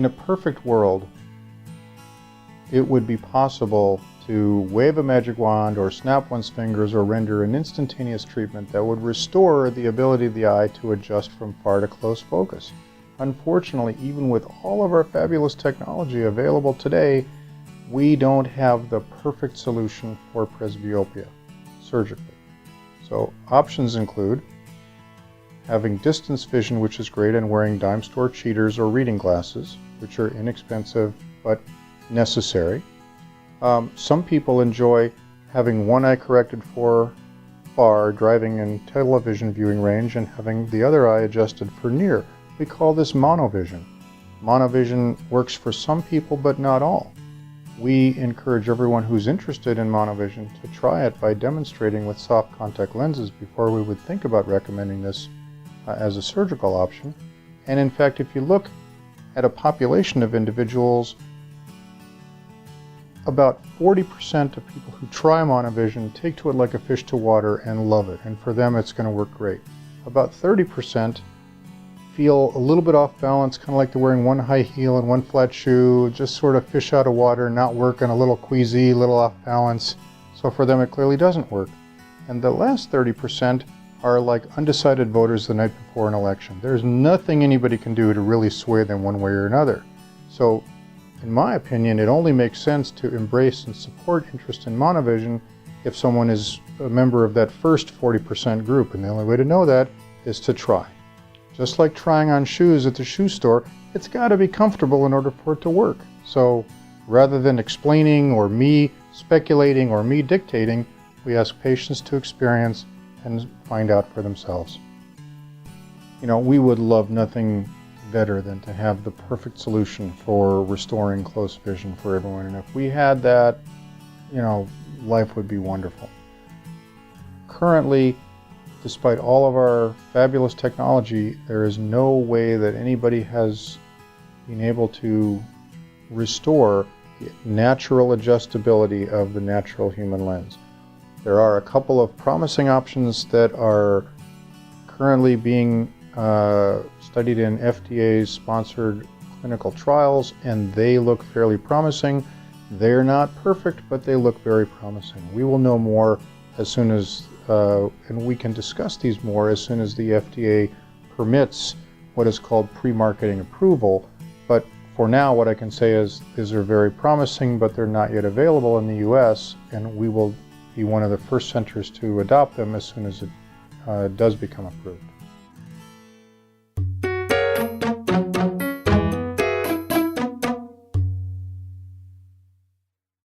In a perfect world, it would be possible to wave a magic wand or snap one's fingers or render an instantaneous treatment that would restore the ability of the eye to adjust from far to close focus. Unfortunately, even with all of our fabulous technology available today, we don't have the perfect solution for presbyopia surgically. So options include having distance vision, which is great, and wearing dime store cheaters or reading glasses, which are inexpensive but necessary. Some people enjoy having one eye corrected for far, driving in television viewing range, and having the other eye adjusted for near. We call this monovision. Monovision works for some people, but not all. We encourage everyone who's interested in monovision to try it by demonstrating with soft contact lenses before we would think about recommending this as a surgical option. And in fact, if you look at a population of individuals, about 40% of people who try monovision take to it like a fish to water and love it, and for them it's going to work great. About 30% feel a little bit off balance, kind of like they're wearing one high heel and one flat shoe, just sort of fish out of water, not working, a little queasy, a little off balance. So for them it clearly doesn't work. And the last 30% are like undecided voters the night before an election. There's nothing anybody can do to really sway them one way or another. So in my opinion, it only makes sense to embrace and support interest in monovision if someone is a member of that first 40% group, and the only way to know that is to try. Just like trying on shoes at the shoe store, it's got to be comfortable in order for it to work. So rather than explaining or me speculating or me dictating, we ask patients to experience and find out for themselves. You know, we would love nothing better than to have the perfect solution for restoring close vision for everyone. And if we had that, you know, life would be wonderful. Currently, despite all of our fabulous technology, there is no way that anybody has been able to restore the natural adjustability of the natural human lens. There are a couple of promising options that are currently being studied in FDA-sponsored clinical trials, and they look fairly promising. They're not perfect, but they look very promising. We will know more as soon as, and we can discuss these more as soon as the FDA permits what is called pre-marketing approval. But for now, what I can say is these are very promising, but they're not yet available in the US, and we will be one of the first centers to adopt them as soon as it does become approved.